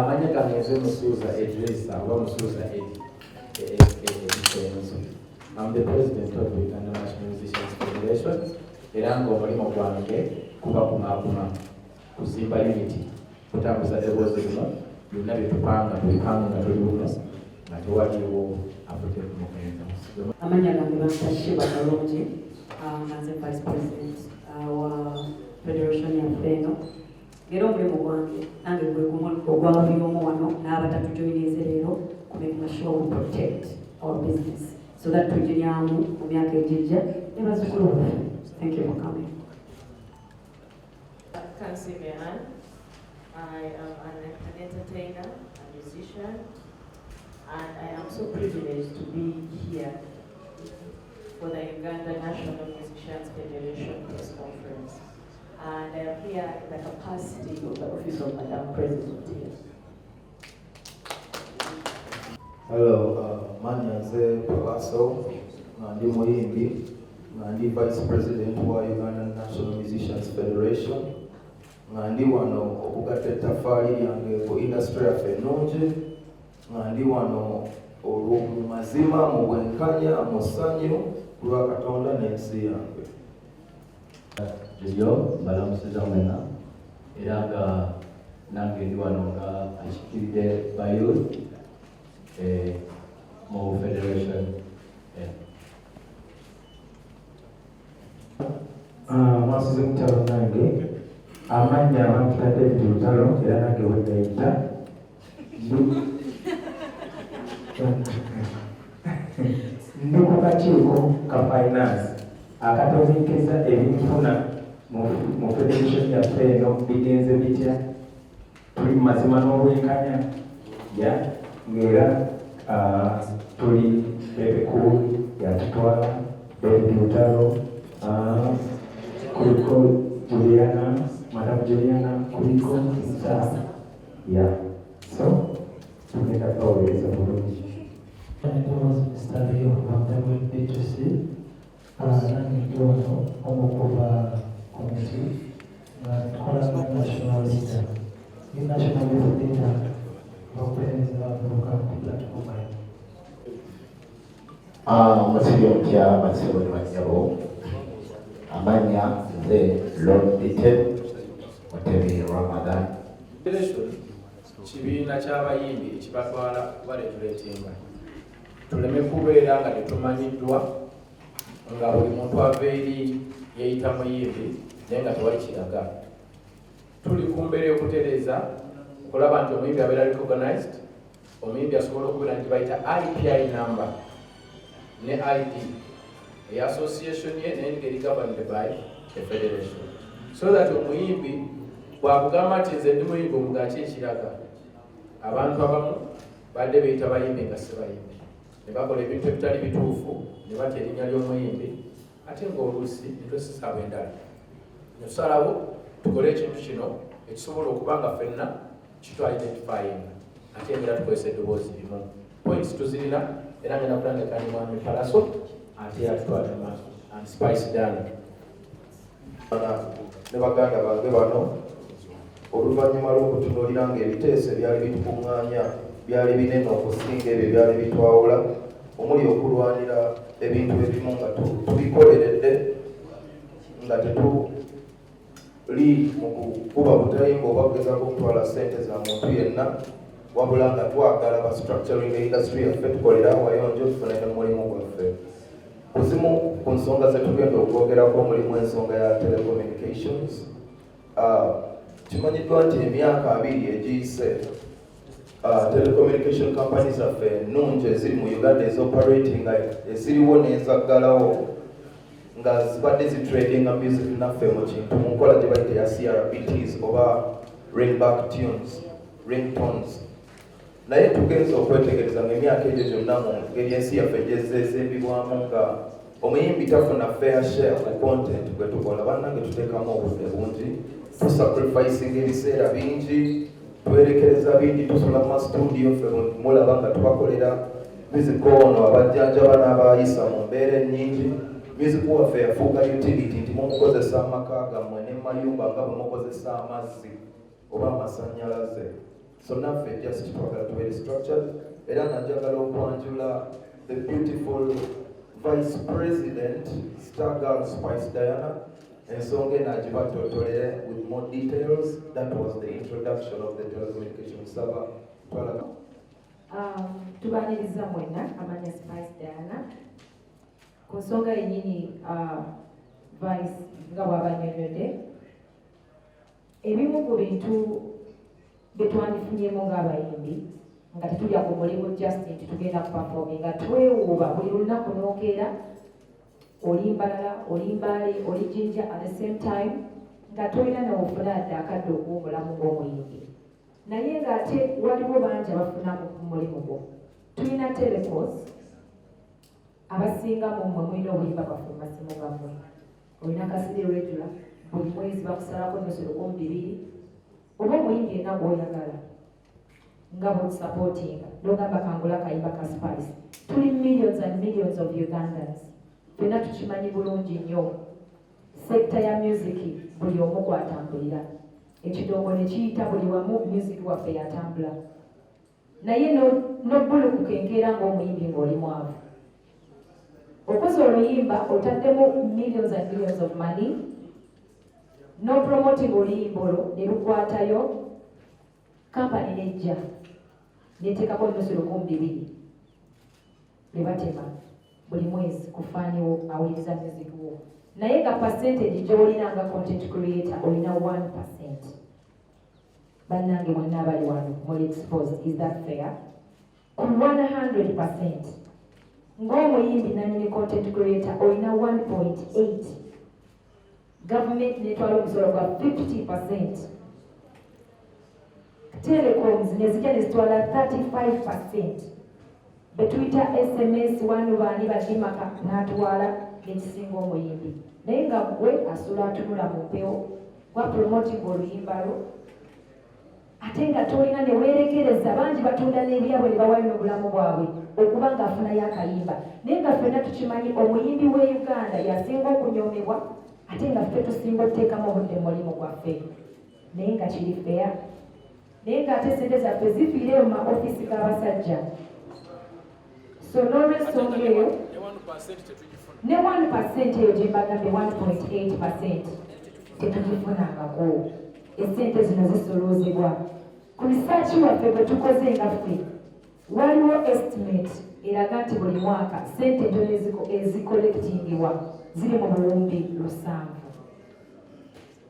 Manya kaneze musuza Edresa oba musuza Edi. I'm the president of the Uganda National Musicians Federation. Era ng'omulimu gwange kuba kumaakuma kuzimba unity, kutambuza eddoboozi lino, byonna bye tupanga nga tuli buno nga tewaliwo African Democracy. Amanya gange bankashiba kalungi nga nze vice president wa federation yaffe eno. Era omulimu gwange nange gwe gumu ogwabuli omu wano n'abatatujoyinize leero ku making sure we protect our business so that tugiryamu mu myaka egijja ne bazzukulu baffe. Thank you for coming. I am an entertainer, a musician, and I am so privileged to be here for the Uganda National Musicians Federation press conference. And I am here in the capacity of the office of Madam President here. Hello, Manyanze Palaso, ndi muyimbi, ndi Vice President wa Uganda National Musicians Federation. Ndi wano okugatta ettaffaali lyange ku industry yaffe ennungi. Ndi wano mu mazima, mu bwenkanya, mu ssanyu lwa Katonda n'ensi yange. Julio balamusiza mwena era nga nange ndi wano nga akikiridde bayouth mu federation. Mwasize mutalo nange amanya bampita David Lutalo era nange wegayita ndi ku kakiiko ka finance akatomenkeza ebinfuna mu federation yaffe eno bigenze bitya, tuli mu mazima n'obwenkanya ng'era tuli ebikulu yatutwala David Lutalo, kuliko Juliana, Madam Juliana, kuliko so tugenda kubaweereza bulungi. Mr. Leo from WBTC, nange ndi wano omukuba komiti nga tukola national leader. National leader bakulemeza bavubuka ku platform eno. Musibye mutya Masiro ne Banyabo, amanya nze Lord Dite Mutebi Ramadan. Kibiina ky'abayimbi ekibatwala baleetuleetinga tuleme kubeera nga tetumanyiddwa nga buli muntu ava eri yeeyita muyimbi naye nga tewali kiraga. Tuli ku mbeera y'okutereeza okulaba nti omuyimbi abeera recognized, omuyimbi asobola okubeera nti bayita IPI number ne ID association ye naye ngeri governed by the federation, so that omuyimbi bwakugamba nti nze ndi muyimbi omugaki ekiraga. Abantu abamu badde beeyita bayimbi nga si bayimbi, ne bakola ebintu ebitali bituufu ne batya erinnya ly'omuyimbi ate ng'oluusi netwesisaawo endala. Netusalawo tukole ekintu kino ekisobola okuba nga ffenna kitw-identifyinga ate era tukozesa eddoboozi limu. Points tuzirina era ngenda kutandika ni Mwami Palaso ate yatutwala maaso and Spice Dana ne baganda bange bano oluvannyuma lw'okutunuulira ng'ebiteeso ebyali bitukuŋŋaanya byali binene okusinga ebyo byali bitwawula, omuli okulwanira ebintu ebimu nga tubikoleredde nga tetuli mu kukuba butayimba oba kugezaako okutwala ssente za muntu yenna, wabula nga twagala ba structuring industry yaffe tukolera awayonjo tufunire mulimu gwaffe. Kuzimu ku nsonga zetugenda okwogerako mulimu ensonga ya telecommunications. Kimanyiddwa nti emyaka 2 egiyise telecommunication companies zaffe ennungi eziri mu Uganda ezoperating eziriwo n'ezaggalawo nga zibadde zitradinga music naffe mu kintu mu nkola gye bayita ya CRBTs oba ringback tunes, ringtones. Naye tugenza okwetegereza ng'emyaka egyo gyonna mu ngeri ensi yaffe gyezeezimbibwamu nga omuyimbi tafuna fair share ku content gwe tukola. Bannange tuteekamu obudde bungi, tusacrificing ebiseera bingi, twerekereza bingi, tusula mu studio ffe mulaba nga tubakolera music ono abajjanjaba n'abayisa mu mbeera ennyingi, music waffe yafuuka utility nti mumukozesa amaka gammwe n'emayumba nga bwe mukozesa amazzi oba amasannyalaze. So naffe just twagala tubeere structured, era najagala okwanjula the beautiful Vice President Star Girl Spice Diana, ensonga enagibatottolere with more details. That was the introduction of the telecommunication server. Tubaniriza mwenna amanya Spice Diana ku nsonga yennyini Vice nga bw'abannyonnyodde ebimu ku bintu bye twandifunyemu ng'abayimbi nga tetulya ku mulimu just nti tugenda kupafomi nga twewuuba buli lunaku n'okeera oli Mbalala oli Mbale oli Jinja at the same time nga tolina n'ofuna adde akadde okuwumulamu ng'omuyimbi naye ng'ate waliwo bangi abafuna mu mulimu gwo. Tulina telecos abasinga mu mmwe mulina obuyimba bwaffe mu masimu gammwe, olina kasiri regular buli mwezi bakusalako $200 oba omuyimbi yenna gw'oyagala nga bw'otusapootinga n'ogamba kangula kayimba ka Spice. Tuli millions and millions of Ugandans, ffenna tukimanyi bulungi nnyo sekita ya music buli omu gw'atambulira, ekidongo ne kiyita buli wamu music waffe yatambula, naye n'obbulukuka enkeera ng'omuyimbi ng'oli mwavu. Okoze oluyimba otaddemu millions and millions of money, no promoting oluyimba olwo ne lukwatayo kampani nejja neteekako $200 ne batema buli mwezi kufaaniwo awuliriza music wo, naye nga percentage gy'olina nga content creator olina 1%. Bannange mwenna abali wano muli exposed, is that fair? Ku 100% ng'omuyimbi nanyini content creator olina 1.8. Government netwala omusolo gwa 50%. Telecoms nezijja nezitwala 35%. Betuyita SMS wanu baani badimaka n'atwala n'ekisinga omuyimbi, naye nga gwe asula atunula mu mpewo gwa promoting oluyimba lwo ate nga tolina ne weerekereza. Bangi batunda n'ebyabwe ne bawalina obulamu bwabwe okuba ng'afunayo akayimba, naye nga ffenna tukimanyi omuyimbi w'e Uganda yasinga okunyoomebwa ate nga ffe tusinga okuteekamu obudde mu mulimu gwaffe, naye nga kiri fair. Naye ng'ate sente zaffe zifiire mu maofisi g'abasajja. So n'olw'ensonga eyo ne 1% eyo gye mbagambye 1.8% tetugifunangako. Essente zino zisoloozebwa ku research waffe bwe tukoze nga ffe, waliwo estimate eraga nti buli mwaka ssente ntono ezikolektingibwa ziri mu $7,000.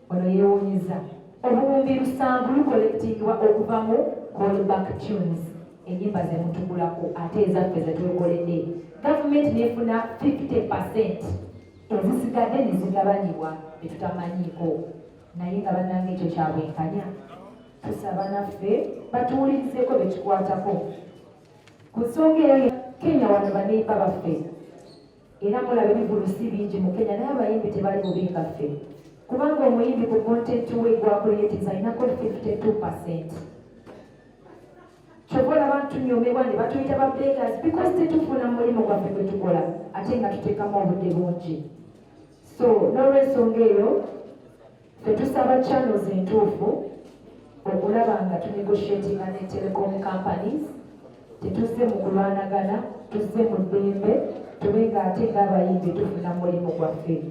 Ono yeewunyiza $7,000 lukolektingibwa okuva mu callback tunes, enyimba ze mutugulako ate ezaffe ze twekoledde. Gavumenti neefuna 50%, ezisigadde ne zigabanyibwa bye tutamanyiiko, naye nga bannange ekyo kyabwenkanya. Tusaba naffe batuwulirizeeko bye kikwatako. Ku nsonga eyo Kenya wano baneepa baffe, era mulaba ebivulusi bingi mu Kenya, naye abayimbi tebali bubi nga ffe, kubanga omuyimbi ku content we gwakuleetiza alinako 52%. Kyova olaba ntunyomebwa ne batuyita ba beggars because tetufuna mulimu gwaffe gwe tukola ate nga tuteekamu obudde bungi. So n'olw'ensonga eyo tetusaba channels entuufu okulaba nga tunegotiatinga ne telecom companies, tetuzze mu kulwanagana, tuzze mu ddembe, tube ng'ate ng'abayimbi tufuna mulimu gwaffe.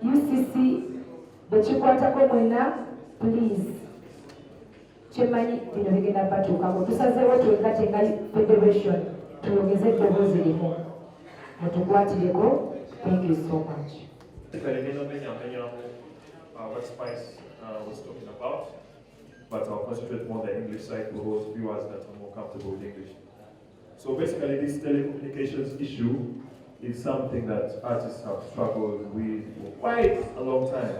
UCC bekikwatako mwenna please, kyemanyi bino bigenda batuukako. Tusazeewo twegatenga federation tuyongeze eddoboozi limu, mutukwatireko. Thank you so much. What Spice was talking about, but I'll concentrate more on the English side for those viewers that are more comfortable with English. So basically, this telecommunications issue is something that artists have struggled with for quite a long time.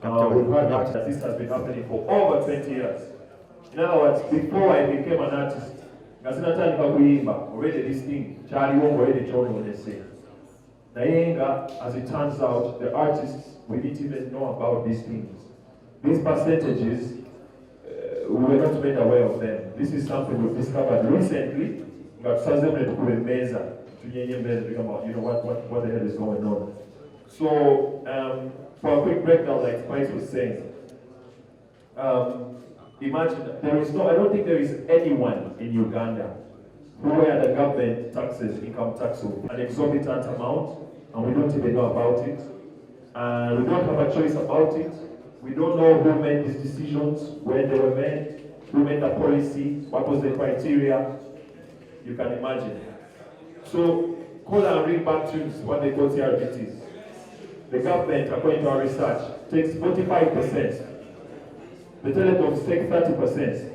We've heard that this has been happening for over 20 years. In other words, before I became an artist, already this thing, already as it turns out, the artists, we didn't even know about these things. These percentages, we were not made aware of them. This is something we've discovered recently. you know what the hell is going on. So for a quick breakdown, like Spice was saying, imagine I don't think there is anyone in Uganda where the government taxes income tax of an exorbitant amount, and we don't even know about it. And we don't have a choice about it. We don't know who made these decisions, when they were made, who made the policy, what was the criteria. You can imagine. So, call and read back to what they call CRBTs. The government, according to our research, takes 45%. The telecoms take 30%.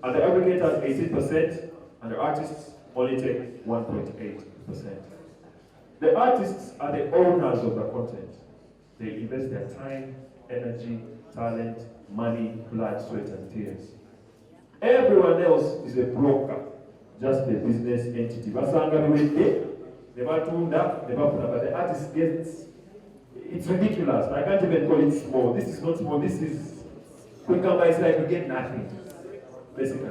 And the aggregators 18%, and the artists only take 1.8%. The artists are the owners of the content. They invest their time, energy, talent, money, blood, sweat, and tears. Everyone else is a broker, just a business entity. But the artist gets, it's ridiculous. I can't even call it small. This is not small. This is, kubanga is like you get nothing, basically.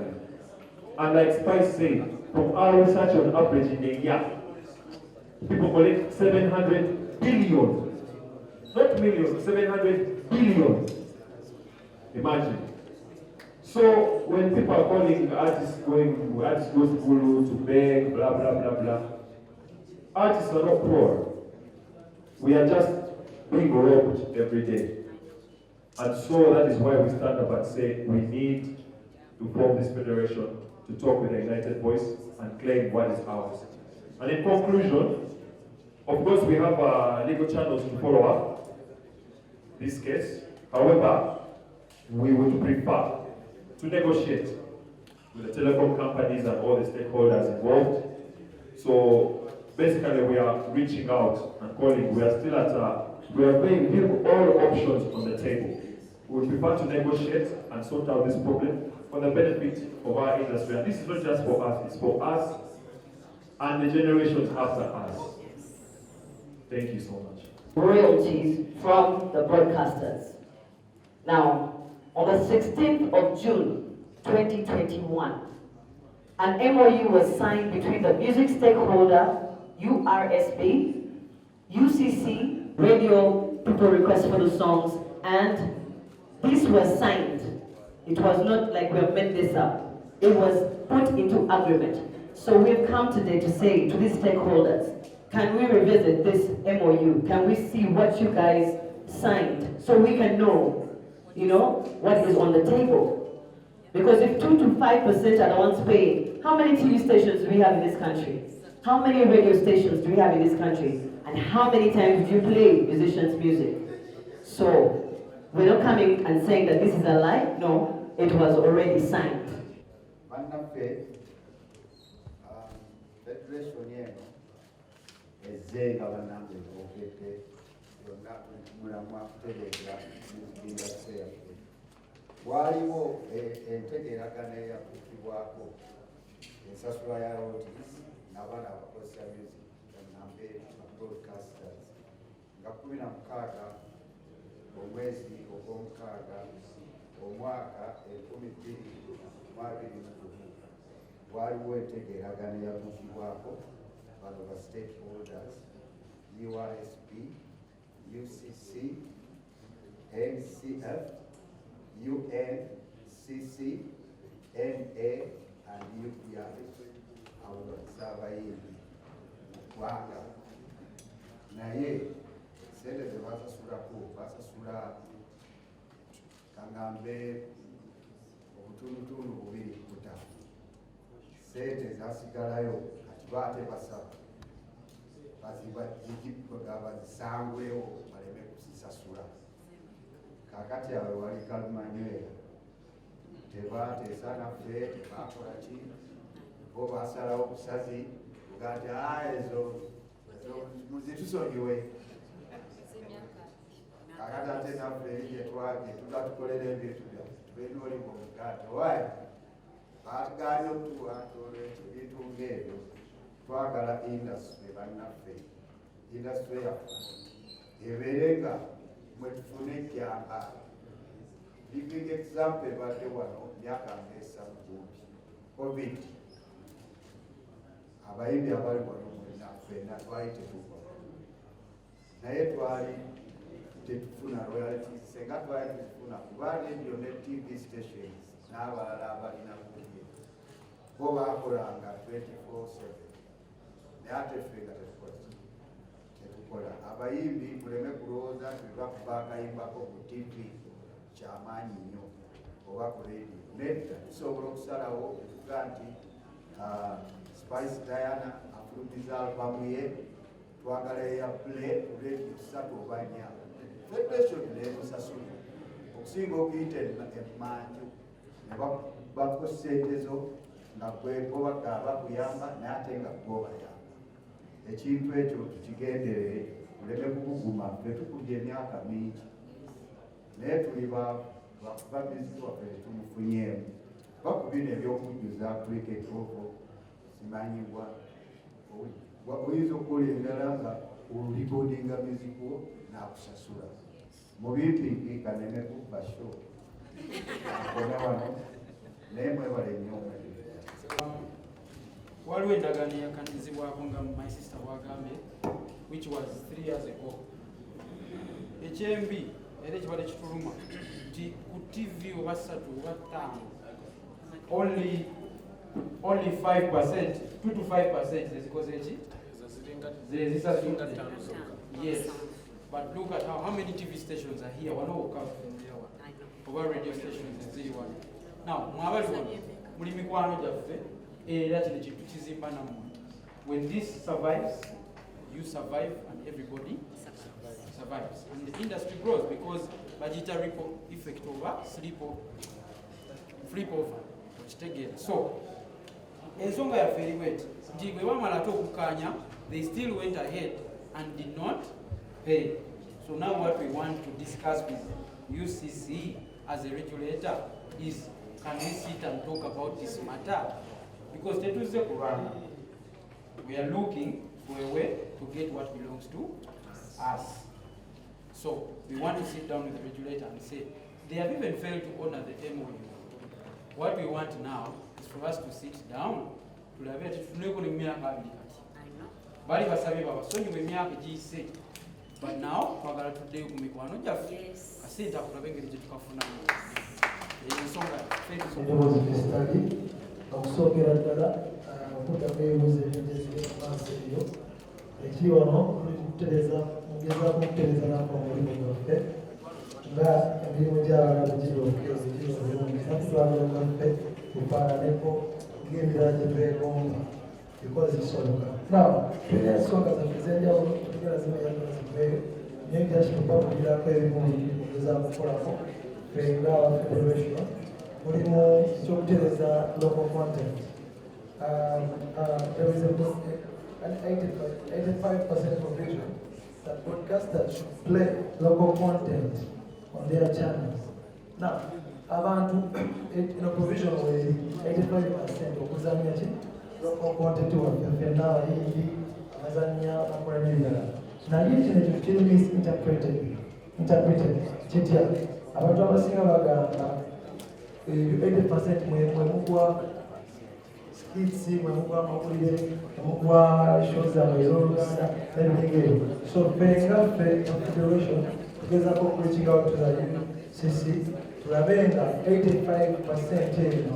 And like Spice said, from our research on average in a year, people collect 700 billion, not millions, 700 billion. Imagine. So when people are calling artists going to school to beg, blah blah blah blah, artists are not poor. We are just being robbed every day. And so that is why we stand up and say we need to form this federation to talk with a united voice and claim what is ours. And in conclusion, of course we have legal channels to follow up this case. However, we would prefer to negotiate with the telecom companies and all the stakeholders involved. So basically we are reaching out and calling. We are still we are putting all options on the table. We would prefer to negotiate and sort out this problem for the benefit of our industry. And this is not just for us, it's for us and the generations after us. Thank you so much. Royalties from the broadcasters. Now, on the 16th of June 2021, an MOU was signed between the music stakeholder, URSB, UCC, Radio People Request for the Songs, and this was signed. It was not like we have made this up. It was put into agreement. So we've come today to say to these stakeholders, can we revisit this MOU? Can we see what you guys signed so we can know, what is on the table? Because if 2 to 5% are the ones paying, how many TV stations do we have in this country? How many radio stations do we have in this country? And how many times do you play musicians' music? So we're not coming and saying that this is a lie. No, it was already signed. Waliwo entegeeragana eyakuutibwako ensasula ya royalties n'abaana abakozesa music nambe broadcasters nga 16 omwezi ogw'omukaaga omwaka 2021 waliwo entegeeragana eyakuutibwako bano ba stakeholders URSP, UCC, NCF, UNCC, NA, and UPR. Abo Zabayimbi kubanga naye sente ze basasula kangambe obutundutundu 2.5 sente zasigalayo kati baate basaba bazisangwewo baleme kuzisasula. Kakati awe wali kalumanywera tebateesa naffe tebakola ki bo basalawo busazi ugati ezo muzitusonyiwe. Kakati ate naffe jetutatukolera ebintu byaffe tubeera olimu omugati owaye batuganye okutuwatola ebintu ng'ebyo. Twagala industry bannaffe, industry yaffe ebeere nga mwetufuna ejjamba. Living example ebadde wano myaka ng'esatu kumpi COVID. abayimbi abali wano mwena ffenna twali tetukola naye twali tetufuna royalties senga twali tetufuna kuba radio ne TV stations n'abalala abalina kuye bo bakolanga 24/7 naye ate ffe nga tetukola abayimbi muleme kulowooza nti bakuba akayimbako ku TV kyamaanyi nnyo oba ku radio nedda tusobola okusalawo okuga nti Spice Diana afulumiza albamu ye twagala ya play radio 3 oba 4 federation nemusasula okusinga okuyita emmanju ne bakuwa ssente zo nga gwegobaga bakuyamba naye ate nga gwobayamba ekintu ekyo tukigenderere tuleme kubuguma tetukubye emyaka mingi naye tuli bakuba miziki waffe tetumufunyeemu bakubina ebyokujjuza cricket ovo simanyibwa oyinza okukola endala nga olulikodinga mizikwo nakusasula mubimpingi kaneme kubba sho akome wano naye mwebale nnyo waliwo endagaano eyakanizibwako nga my sister bwagambye which was 3 years ago ekyembi era ekibadde kituluma nti ku TV oba 3 oba 5 only 5%, 2 to 5% zezikoze eki zezisasula. Yes, but look at how many TV stations are here. Wano oba radio stations eziri wano. Now mwabali wano muli mikwano gyaffe era kino kintu kizimba nammwe. When this survives, you survive and everybody survives and the industry grows because bagita ripple effect over flip over. So ensonga yaffe eriwet nti bwe bamala ate okukanya they still went ahead and did not pay. So now what we want to discuss with UCC as a regulator is, can we sit and talk about this matter? Because tetuze kurwana, we are looking for a way to get what belongs to us. So we want to sit down with the regulator and say they have even failed to honor the MOU. What we want now is for us to sit down tulabe ati tuneko emyaka abiri kati bali basabye babasonyiwe emyaka giyise but now twagala tuddeyo ku mikwano gyaffe kasente akulabe engeri gye tukafunamu ensonga okusookera ddala okuddamu ebibuuzo ebyogezire maaso eyo ekiri wano mugezaako okutereza nako omulimu gwaffe nga emirimu gy'abalala giriokutwagala gaffe tufaananeko ng'emirala gye twegomba because zisoboka now tulina ensonga zaffe ez'enjawulo tugera zimayagala ziveeyo naye gyakitupapulirako ebimu okugezaako okukolako ffe nga federation mulimu ekyokutereza local content. There is an 85% provision that broadcasters should play local content on their channels. Now, abantu in a provision where 85% okuzanya ki local content waffe nawe yindi azanya akola n'ebirala naye kino ekyo kiri misinterpreted kitya abantu abasinga bagamba 80% mwemugwa skits mwemugwa amawulire mwemugwa shows ez'oluganda n'ebintu ebyo so fenga ffe federation tugezaako reaching out to the UCC tulabe nga 85% eno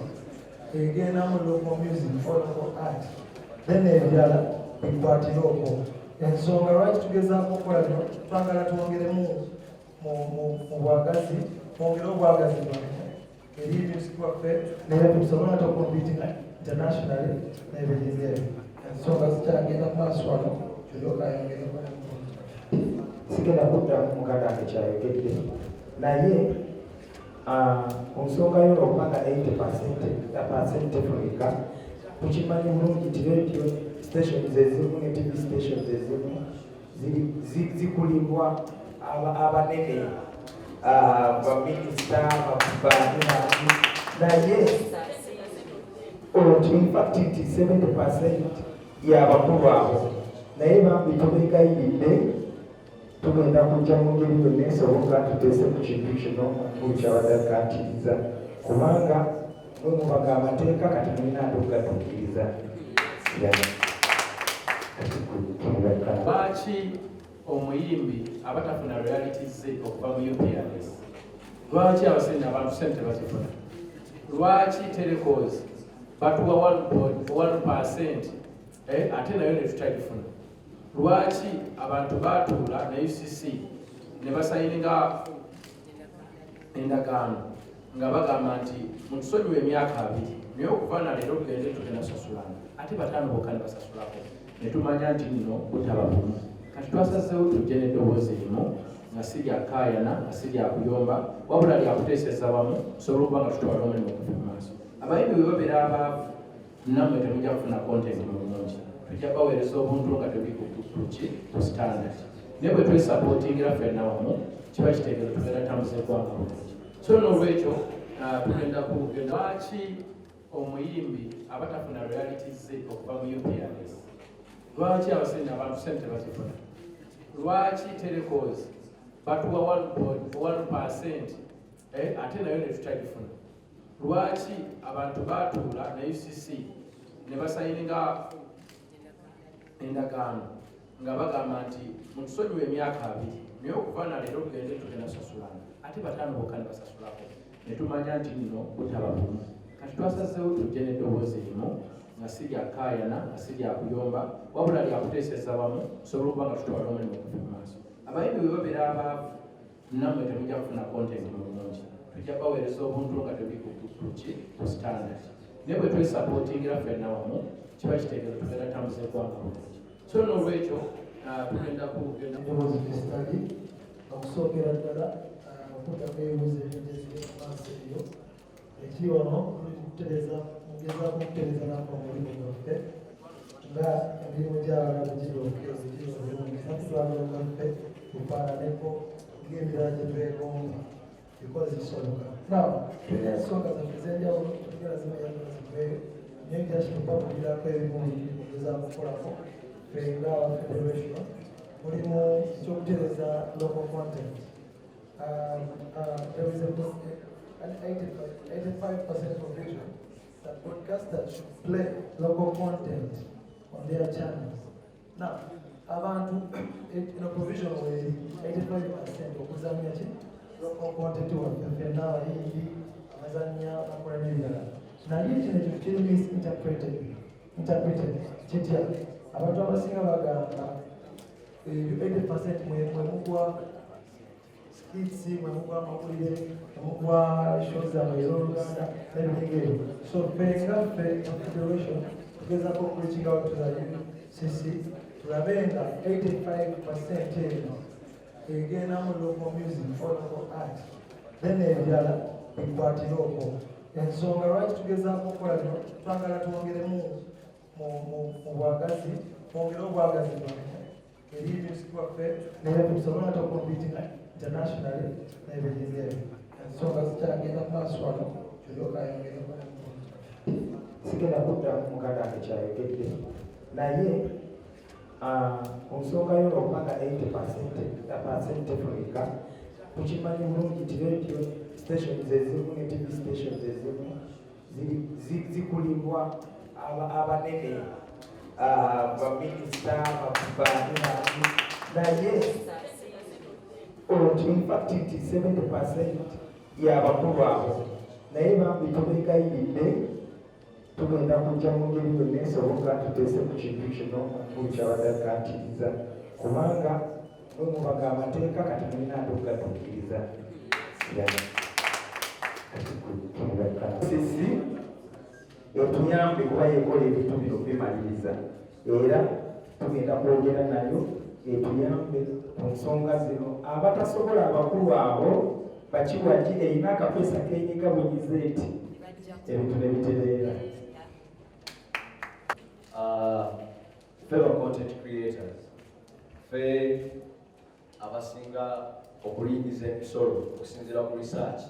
egendamu local music or local art then ebirala bikwatire okwo ensonga lwaki tugezaako okukola bino twagala twongeremu mu bwagazi twongere obwagazi bwaffe eri music waffe naye tusobola tokompiting internationally n'ebintu ebyo ensonga zikyagenda mu maaso wano tulokayongeremu sigenda kudda mukadde kyayogedde naye ku nsonga yo okubanga 80% efulika tukimanyi bulungi nti radio stations ezimu ne TV stations ezimu zikulibwa abanene baminisita babantu naye infact nti 70% y'abakulu abo naye bambi tubegayiridde tugenda kujja mu ngeri yonna esoboka tuteese ku kintu kino omukulu kyabadakatiriza kubanga mwe mubaga amateeka kati mulina ate okugatuukiriza. Lwaki omuyimbi abatafuna royalties ze okuva mu UPRS? Lwaki abasinga abantu sente bazifuna? Lwaki telecoms batuwa 1% ate nayo netutagifuna? Lwaki abantu batuula na UCC ne basayininga endagaano nga bagamba nti mutusonyiwa emyaka 2 naye okuva na leero tugende tugenda sasulana ate bataano bokka ne basasulako ne tumanya nti nno butaba bumu. Kati twasazeewo tujje n'eddoboozi erimu nga si lya kaayana nga si lya kuyomba wabula lyakuteeseza wamu tusobole okuba nga tutwala omulimu okuva mu maaso. Abayimbi bwe babeera abaavu nammwe temujja kufuna content mulungi, tujja baweereza obuntu nga tuli ku standard naye bwe twesapootingira ffenna wamu kiba kitegeeza tubeera tambuza eggwanga bulungi. So n'olwekyo tugenda kugenda lwaki omuyimbi abatafuna royalties ze okuva mu UPRS? Lwaki abasinga abantu sente bazifuna? Lwaki telecoms batuwa 1% ate nayo netutagifuna? Lwaki abantu batuula na UCC ne basayininga endagaano nga bagamba nti mutusonyiwa emyaka 2 naye okuva na leero tugende tugenda sasulana ate bataano bokka ne basasulako ne tumanya nti nno butaba bumu. Kati twasazeewo tujje n'eddoboozi erimu nga si lya kaayana nga si lya kuyomba wabula lyakuteeseza wamu tusobole okuba nga tutwala omulimu okuva mu maaso. Abayimbi bwe babeera abaavu nammwe temujja kufuna content mulungi, tujja baweereza obuntu nga tuli ku standard naye bwe twesapootingira ffenna wamu kiba kitegeeza tubeera tambuza eggwanga bulungi. So n'olwekyo tugenda kugenda study okusookera ddala okuddamu ebibuuzo ebyogezebwa mu maaso eyo ekiri wano mugezaako okutereza nako omulimu gwaffe nga emirimu gy'abalabu giri obulungi natutwalira gwaffe tufaananeko ng'emirala gye twegomba bikozi zisoboka. Now tulina ensonga zaffe ez'enjawulo tugera zimayagala ziveeyo naye kyakitubabulirako ebimu mugezaako okukolako nga federation mulimu ekyokutereza local content. There is an 85% provision that broadcasters should play local content on their channels. Now, abantu in a provision where 85% okuzanya ki local content waffe n'abayimbi abazanya bakola n'ebirala naye kino ekyo kiri misinterpreted kitya abantu abasinga bagamba 80% mwemugwa skits mwemugwa amawulire mwemugwa shows zammwe ez'oluganda n'ebintu ebyo. So fenga ffe federation tugezako reaching out to the UCC tulabe nga 85% eno egenda mu local music or local art then ebirala bikwatire okwo. Ensonga lwaki tugezaako okukola bino twagala twongeremu mu bwagazi twongere obwagazi bwaffe eri music waffe naye tusobola tokompitinga internationally n'ebintu ebyo. Ensonga zikyagenda mu maaso wano tulyokayongeremu sigenda kudda mukadde akekyayogedde naye ku nsonga yo okubanga 80% efulika tukimanyi bulungi nti radio stations ezimu ne TV stations ezimu zikulibwa abanene baminisita bakubaniraani naye in fact nti 70% y'abakulu abo naye bambi tubegayiridde tugenda kujja mu ngeri yonna esoboka tuteese ku kintu kino omukulu kyabadakatiriza kubanga mwemubaga amateeka kati mulina atogatuukiriza sisi etuyambe kuba yekola ebintu bino bimaliriza era tugenda kwogera nayo etuyambe ku nsonga zino abatasobola abakulu abo bakiwagi erina akapeesa kenyiga bunyize eti ebintu nebitereera. Fellow content creators, fe abasinga okulingiza emisolo okusinziira ku research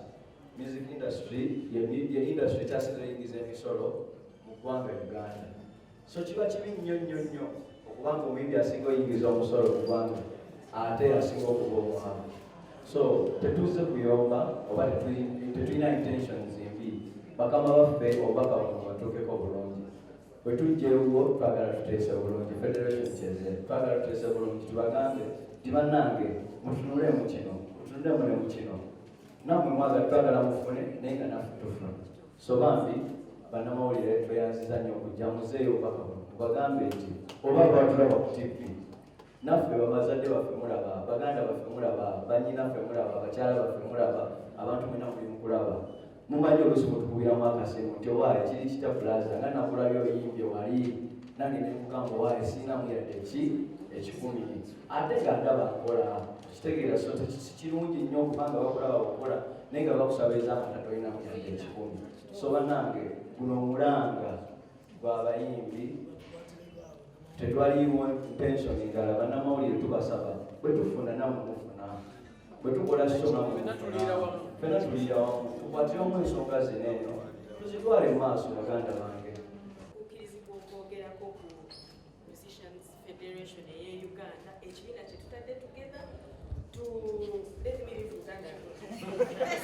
music industry ye industry ekyasinze okulingiza emisolo mu ggwanga Uganda. So kiba kibi nnyo okubanga omuyimbi asinga oyingiza omusolo mu ggwanga ate asinga okuba omuhanga. So tetuze kuyomba oba tetulina intentions embi bakama baffe obubaka buno batuukeko bulungi bwe tujjeewo twagala tuteese bulungi federation kyeze twagala tuteese bulungi tubagambe tibannange mutunule mu kino mutunule mu kino nammwe mwagala twagala mufune naye nga naffe tufuna so bambi bannamawulire tweyanziza nnyo okujja muzeeyo obubaka buno mubagambe nti oba batulaba ku tv naffe babazadde baffe mulaba baganda baffe mulaba bannyinaffe mulaba bakyala baffe mulaba abantu mwena muli mukulaba mumanyi oluusi mutukubiramu akasimu nti owaaye kiri kita plaza nga nakulabye oyimbye wali nange nemugamba owaaye siinamu yadde ekikumi ate nga ndaba nkola kitegeera so kirungi nnyo okubanga bakulaba okola naye nga bakusabiriza amata tolinamu yadde ekikumi so bannange guno omulanga gw'abayimbi tetwaliimu pensioni ndala bannamawulire tubasaba bwe tufuna namwe mufuna bwe tukola soma fena tulira wamu tukwatiramu ensonga zino eno tuzitwale mu maaso baganda bange okkirizibwa okwogerako ku musicians federation eye Uganda ekibiina kye tutadde together to let me leave Uganda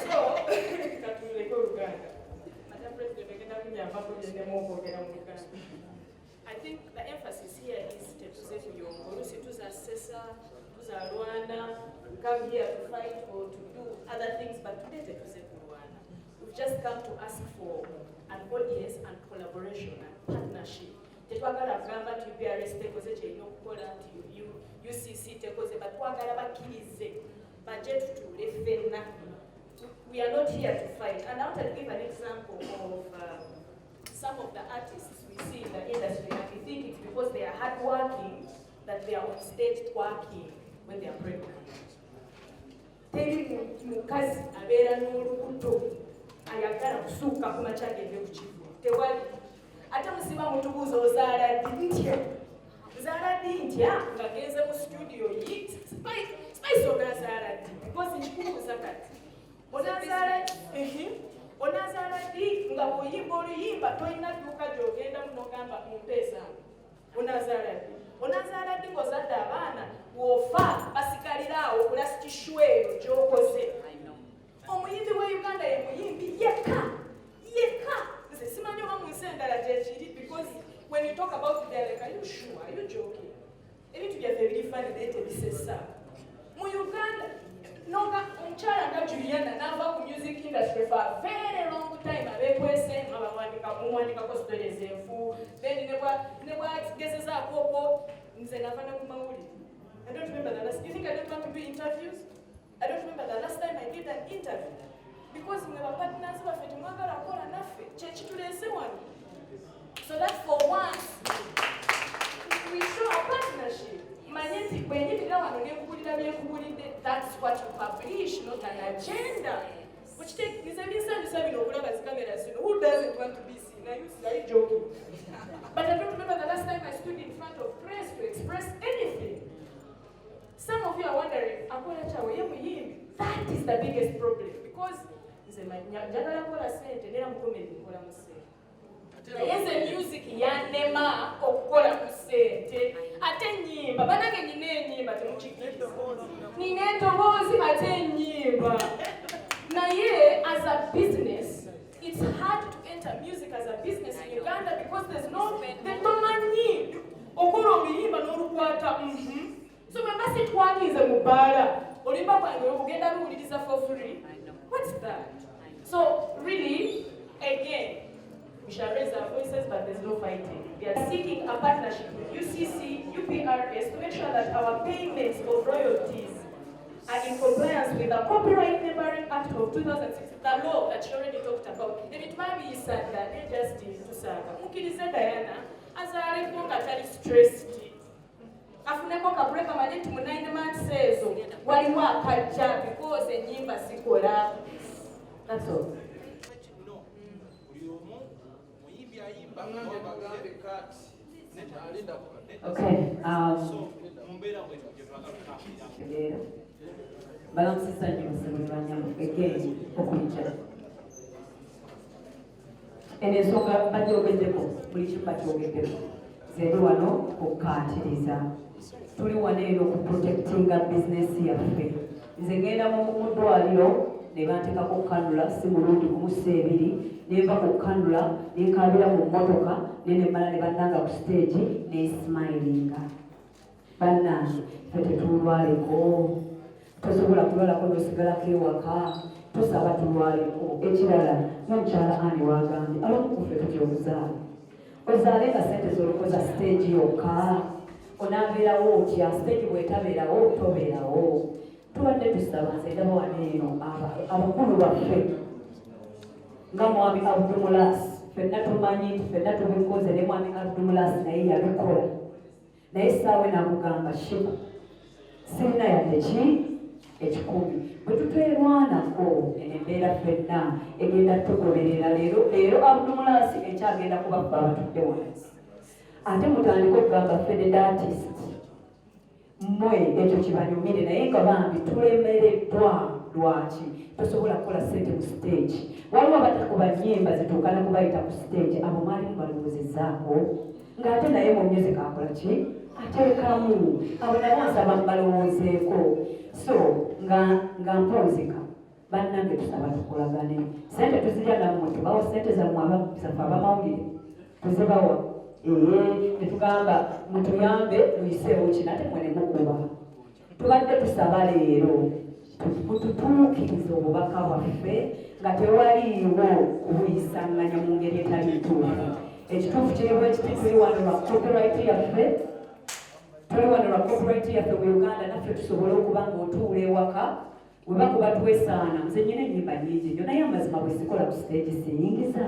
so katuleke Uganda madam president egenda kunyambako gyendemu okwogera mu Uganda. I think the emphasis here is tetuze kuyongo olusi tuzasesa tuzalwana come here to fight or to do other things but today tetuze kulwana. We've just come to ask for an audience and collaboration and partnership. Tetwagala kugamba nti UPRS tekoze kyerina okukola nti UCC tekoze but twagala bakkirize bajje tutule ffenna. We are not here to fight and I want to give an example of some of the artists we see in the industry and we think it's because they are hardworking that they are on stage working when they are pregnant. Teri mukazi abeera n'olubuto ayagala kusuuka ku makya agende ku kivu tewali ate musiba mutubuuza ozaala ddi ntya nzaala ddi ntya ng'agenze mu studio yi spice onaazaala ddi because nkikubuuza kati onazaala ddi nga bw'oyimba oluyimba tolina dduuka gy'ogenda munogamba mumpeesa onazaala ddi ng'ozadde abaana bw'ofa basigalira awo kulasitishweyo gy'okoze omuyimbi wa Uganda ye muyimbi yekka nze simanyi oba mu nsi endala gyekiri because when you talk about dialect are you sure are you joking ebintu byaffe birifani naye tebisesa mu Uganda nonga omukyala nga Juliana n'ava ku music industry for a very long time abeekwese mumwandikako story ezenfu then ne bwagezezaako okwo nze nava ne ku mawulire I don't remember the last. You think I don't want to do interviews? I don't remember the last time I did an interview because mwe partners baffe temwagala kukola naffe kyekitulese wano so that for once we show a partnership. Manye nti bwenyitira wano nekubulira byekubulidde that's what you publish not an agenda okitegeeza binsanjusa bino okulaba zikamera zino who doesn't want to be seen are you joking but I don't remember the last time I stood in front of press to express anything. Some of you are wondering akola kyawe ye muyimbi that is the biggest problem because nze njagala kola sente nera mukomedi nkola mu sente naye nze music yannema okukola ku sente ate ennyimba banange nina ennyimba temukikiriza nina entoboozi ate ennyimba naye as a business it's hard to enter music as a business in Uganda because tomanyi okola oluyimba n'olukwata so bwembasi twagize mu bbaala olimba kwange okugenda luwuliriza for free what's that so really again we shall raise our voices but there's no fighting. We are seeking a partnership with UCC, UPRS to make sure that our payments of royalties are in compliance with the Copyright Neighboring Act of 2006, the law that she already talked about. And it might be said that they just did to Saka. Mukirize Diana, as a report actually stressed. Afuneko kabreka maneti mu 9 months ezo waliwo akajja because enyimba sikola. That's all. Okay. Balamusisa nnyo musabibwanyamu again okuyita. Eno ensonga bagyogeddeko buli kimu bakyogeddeko. Nze wano okukatiriza. Tuli wano eno okuprotectinga bizinesi yaffe. Nze ngenda mu ddwaliro ne banteekako kanula si mulundi kumusa ebiri ne nva ku kanula ne nkabira mu mmotoka ne nemmala ne bannanga ku stage ne smilinga. Bannange ffe tetulwaleko, tosobola kulwalako n'osigalako ewaka, tosaba tulwaleko. Ekirala n'omukyala ani wagambye alokuffe tutyobuzaale ozaale nga sente z'olukoza stage yokka, onaabeerawo otya stage bw'etabeerawo tobeerawo. Tubadde tusaba nze ndaba wano eno abakulu baffe nga mwami Abdumulas, ffenna tumanyi nti ffenna tubikoze ne mwami Abdumulas naye yabikola, naye essaawe namugamba shiba sirina yadde ki ekikumi. Bwe tutwerwanako eno embeera ffenna egenda tugoberera. Leero Abdumulas ekyagenda kubaffe abatudde wansi, ate mutandika okugamba ffene d'artist mmwe ekyo kibanyumire, naye nga bambi tulemereddwa. Lwaki tosobola kukola sente mu stage? Waliwo abatakuba nnyimba zituukana kubayita ku stage, abo mwalimu balowoozezaako ng'ate naye mu music akola ki ateekamu, abo nabo nsaba mbalowoozeeko. So nga mponzika bannange tusaba tukolagane. Sente tuzirya nammwe, tubawa sente zammwe zaffe abamawulire tuzibawa. Netugamba mutuyambe muyiseewo kino ate mwene mukuba. Tubadde tusaba leero mututuukirize obubaka bwaffe nga tewaliiwo kubuyisanganya mu ngeri etali ntuufu. Ekituufu kiriwo ekiti tuli wano lwa copyright yaffe, mu Uganda, naffe tusobole okuba ng'otuula ewaka we bakuba twesaana. Nze nnyina ennyimba nnyingi nnyo naye amazima bwe zikola ku stage siyingiza.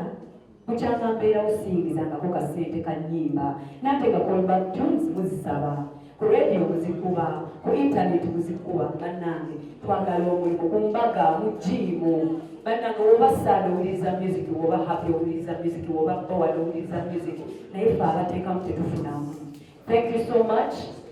Mukyanga mbeerawo siyingizangako kasente ka nnyimba, nate nga callback tunes muzisaba, ku radio muzikuba, ku internet muzikuba. Bannange twagala omulimu ku mbaga mu jiimu. Bannange woba saada owuliriza music, woba happy owuliriza music, woba bored owuliriza music, naye ffe abateekamu tetufunamu. Thank you so much.